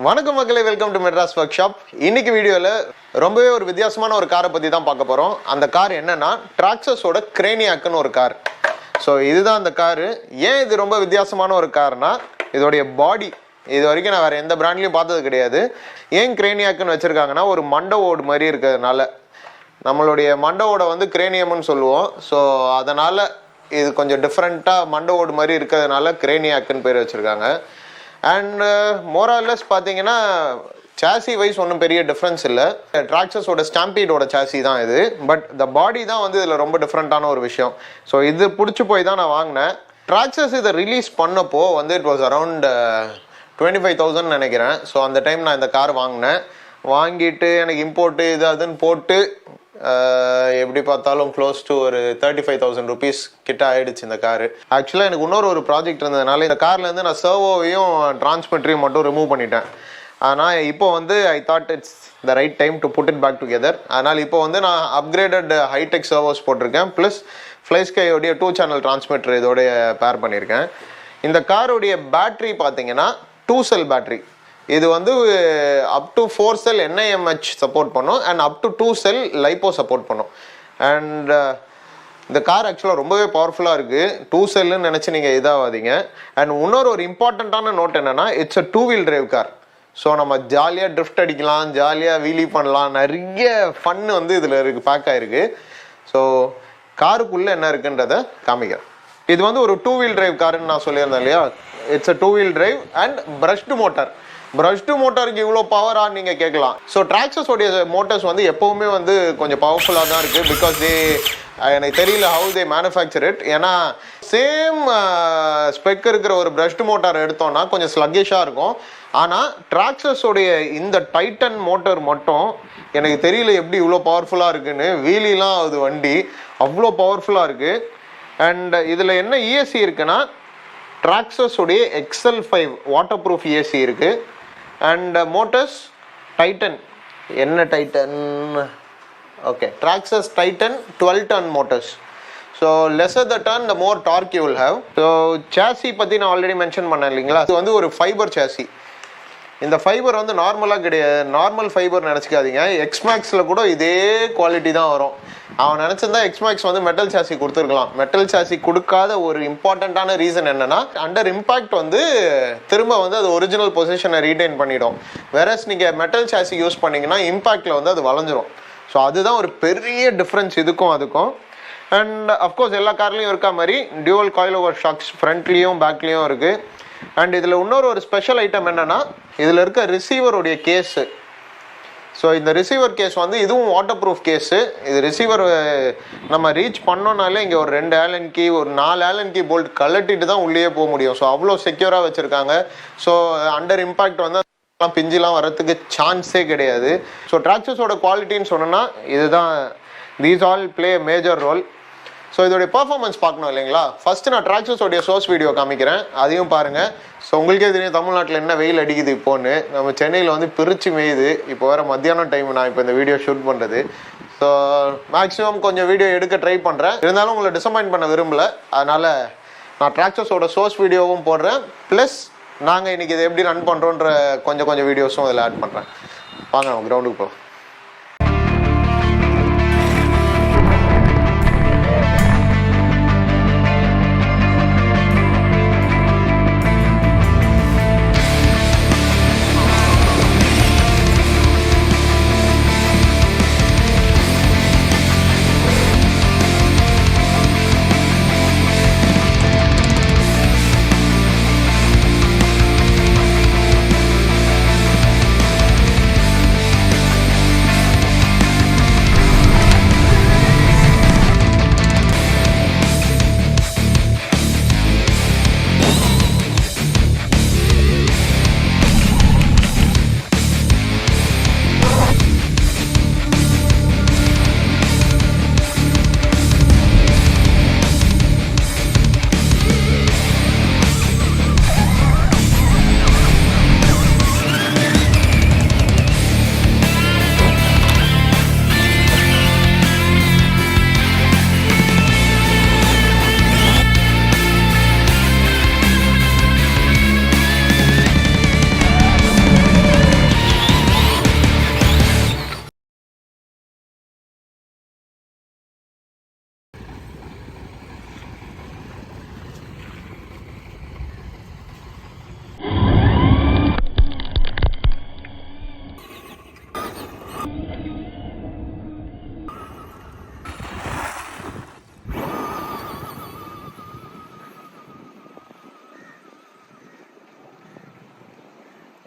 வணக்கம் மக்களே, welcome to Madras work shop. இன்னைக்கு வீடியோவில் ரொம்பவே ஒரு வித்தியாசமான ஒரு காரை பற்றி தான் பார்க்க போகிறோம். அந்த கார் என்னன்னா ட்ராக்ஸஸோட கிரேனியாக்னு ஒரு கார். ஸோ இதுதான் அந்த காரு. ஏன் இது ரொம்ப வித்தியாசமான ஒரு கார்னா, இதோடைய பாடி இது வரைக்கும் நான் வேறு எந்த பிராண்ட்லையும் பார்த்தது கிடையாது. ஏன் கிரேனியாக்னு வச்சுருக்காங்கன்னா, ஒரு மண்டை ஓடு மாதிரி இருக்கிறதுனால. நம்மளுடைய மண்டை ஓடை வந்து கிரேனியம்னு சொல்லுவோம். ஸோ அதனால் இது கொஞ்சம் டிஃப்ரெண்ட்டாக மண்டை ஓடு மாதிரி இருக்கிறதுனால கிரேனியாக்னு பேர் வச்சுருக்காங்க. அண்ட் மோராலெஸ் பார்த்தீங்கன்னா சாசி வைஸ் ஒன்றும் பெரிய டிஃப்ரென்ஸ் இல்லை. ட்ராக்ஸஸோட ஸ்டாம்பீடோட சாசி தான் இது. பட் த பாடி தான் வந்து இதில் ரொம்ப டிஃப்ரெண்ட்டான ஒரு விஷயம். ஸோ இது பிடிச்சி போய் தான் நான் வாங்கினேன். ட்ராக்ஸஸ் இதை ரிலீஸ் பண்ணப்போ வந்து இட் வாஸ் அரவுண்ட் 25,000 நினைக்கிறேன். ஸோ அந்த டைம் நான் இந்த கார் வாங்கினேன். வாங்கிட்டு எனக்கு இம்போர்ட்டு இது அதுன்னு போட்டு எப்படி பார்த்தாலும் க்ளோஸ் டு ஒரு 35,000 ருபீஸ் கிட்ட ஆயிடுச்சு இந்த காரு. ஆக்சுவலாக எனக்கு இன்னொரு ப்ராஜெக்ட் இருந்ததுனால இந்த கார்லேருந்து நான் சர்வோவையும் டிரான்ஸ்மிட்டரையும் மட்டும் ரிமூவ் பண்ணிட்டேன். ஆனால் இப்போ வந்து I thought it's the right time to put it back together. அதனால் இப்போ வந்து நான் அப்கிரேடட் ஹைடெக் சர்வோஸ் போட்டிருக்கேன். ப்ளஸ் ஃப்ளைஸ்கையோடைய 2 சேனல் டிரான்ஸ்மிட்டர் இதோடைய பேர் பண்ணியிருக்கேன். இந்த காரோடைய பேட்ரி பார்த்தீங்கன்னா 2 செல் பேட்ரி. இது வந்து up to 4 cell NIMH support பண்ணும் and up to 2 cell LiPo support பண்ணும். அண்ட் இந்த கார் ஆக்சுவலாக ரொம்பவே பவர்ஃபுல்லாக இருக்குது. 2 செல்லுன்னு நினச்சி நீங்கள் இதாகாதீங்க. அண்ட் இன்னொரு இம்பார்ட்டண்ட்டான நோட் என்னென்னா, it's a 2 wheel drive car. So நம்ம ஜாலியாக ட்ரிஃப்ட் அடிக்கலாம், ஜாலியாக வீலி பண்ணலாம், நிறைய ஃபன்னு வந்து இதில் இருக்குது, பேக் ஆகிருக்கு. ஸோ காருக்குள்ளே என்ன இருக்குன்றதை காமிக்கிறேன். இது வந்து ஒரு 2 வீல் டிரைவ் காருன்னு நான் சொல்லியிருந்தேன் இல்லையா. It's a 2 wheel drive and brushed motor. Brushed மோட்டாருக்கு இவ்வளோ பவரான்னு நீங்கள் கேட்கலாம். ஸோ ட்ராக்ஸஸோடைய மோட்டர்ஸ் வந்து எப்போவுமே வந்து கொஞ்சம் பவர்ஃபுல்லாக தான் இருக்குது. பிகாஸ் எனக்கு தெரியல ஹவு தே மேனுஃபேக்சர் இட். ஏன்னா சேம் ஸ்பெக் இருக்கிற ஒரு பிரஷ்டு மோட்டார் எடுத்தோம்னா கொஞ்சம் ஸ்லக்கிஷாக இருக்கும். ஆனால் ட்ராக்ஸஸோடைய இந்த டைட்டன் மோட்டர் மட்டும் எனக்கு தெரியல எப்படி இவ்வளோ பவர்ஃபுல்லாக இருக்குன்னு. வீலிலாம் அது வண்டி அவ்வளோ பவர்ஃபுல்லாக இருக்குது. அண்ட் இதில் என்ன ESC இருக்குன்னா, ட்ராக்ஸஸோடைய XL5 வாட்டர் ப்ரூஃப் ESC இருக்குது. And motors Titan. என்ன Titan? Okay, Traxxas Titan 12 turn motors. So lesser the turn the more torque you will have. So chassis பற்றி நான் ஆல்ரெடி மென்ஷன் பண்ணேன் இல்லைங்களா. இது வந்து ஒரு ஃபைபர் சாசி. இந்த ஃபைபர் வந்து நார்மலாக கிடையாது, நார்மல் ஃபைபர் நினச்சிக்காதீங்க. எக்ஸ்மேக்ஸில் கூட இதே குவாலிட்டி தான் வரும். அவன் நினச்சிருந்தா எக்ஸ்மேக்ஸ் வந்து மெட்டல் சாசி கொடுத்துருக்கலாம். மெட்டல் சாசி கொடுக்காத ஒரு இம்பார்ட்டண்ட்டான ரீசன் என்னென்னா, அண்டர் இம்பேக்ட் வந்து திரும்ப வந்து அது ஒரிஜினல் பொசிஷனை ரீடைன் பண்ணிடும். வேறஸ் நீங்கள் மெட்டல் சாசி யூஸ் பண்ணிங்கன்னா இம்பேக்டில் வந்து அது வளைஞ்சிரும். ஸோ அதுதான் ஒரு பெரிய டிஃப்ரென்ஸ் இதுக்கும் அதுக்கும். அண்ட் அஃப்கோர்ஸ் எல்லா கார்லேயும் இருக்கா மாதிரி டியூவல் காயில் ஓவர் ஷாக்ஸ் ஃப்ரண்ட்லேயும் பேக்லேயும் இருக்குது. அண்ட் இதில் இன்னொரு ஸ்பெஷல் ஐட்டம் என்னென்னா, இதில் இருக்க ரிசீவருடைய கேஸு. ஸோ இந்த ரிசீவர் கேஸ் வந்து இதுவும் வாட்டர் ப்ரூஃப் கேஸு. இது ரிசீவர் நம்ம ரீச் பண்ணோன்னாலே இங்கே ஒரு 2 ஆலன் கீ, ஒரு 4 ஆலன் கீ போல்ட் கழட்டிட்டு தான் உள்ளே போக முடியும். ஸோ அவ்வளோ செக்யூராக வச்சுருக்காங்க. ஸோ அண்டர் இம்பேக்ட் வந்து பிஞ்சிலாம் வரத்துக்கு சான்ஸே கிடையாது. ஸோ ட்ராக்ஸஸோட குவாலிட்டின்னு சொன்னோன்னா இதுதான். These all play major role. So இதோடைய பர்ஃபார்மன்ஸ் பார்க்கணும் இல்லைங்களா. ஃபஸ்ட்டு நான் ட்ராக்ஸஸோடைய சோர்ஸ் வீடியோ காமிக்கிறேன், அதையும் பாருங்கள். ஸோ உங்களுக்கே தெரியும் தமிழ்நாட்டில் என்ன வெயில் அடிக்குது இப்போன்னு. நம்ம சென்னையில் வந்து பிரித்து மேயுது. இப்போ வேறு மத்தியானம் டைம் நான் இப்போ இந்த வீடியோ ஷூட் பண்ணுறது. ஸோ மேக்ஸிமம் கொஞ்சம் வீடியோ எடுக்க ட்ரை பண்ணுறேன். இருந்தாலும் உங்களை டிசப்பாயின்ட் பண்ண விரும்பலை. அதனால் நான் ட்ராக்ஸஸோட சோர்ஸ் வீடியோவும் போடுறேன். ப்ளஸ் நாங்கள் இன்றைக்கி இதை எப்படி ரன் பண்ணுறோன்ற கொஞ்சம் வீடியோஸும் அதில் ஆட் பண்ணுறேன். வாங்க நம்ம கிரவுண்டுக்கு போகிறோம்.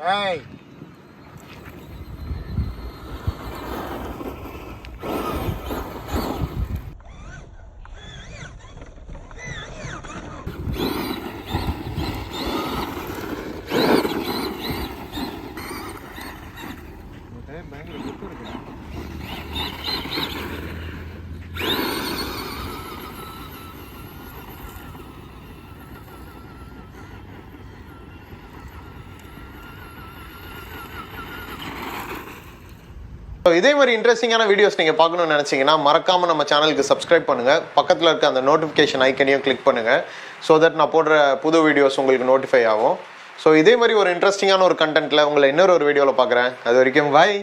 ஏய் இதே மாதிரி இன்ட்ரெஸ்டிங்கான வீடியோஸ் நீங்கள் பார்க்கணும்னு நினச்சிங்கன்னா மறக்காமல் நம்ம சேனலுக்கு சப்ஸ்கிரைப் பண்ணுங்கள். பக்கத்தில் இருக்க அந்த நோட்டிஃபிகேஷன் ஐக்கனையும் கிளிக் பண்ணுங்கள். ஸோ தட் நான் போடுற புது வீடியோஸ் உங்களுக்கு நோட்டிஃபை ஆகும். ஸோ இதே மாதிரி ஒரு இன்ட்ரெஸ்டிங்கான ஒரு கண்டென்ட்டில் உங்களை இன்னொரு வீடியோவில் பார்க்குறேன். அது வரைக்கும் பாய்.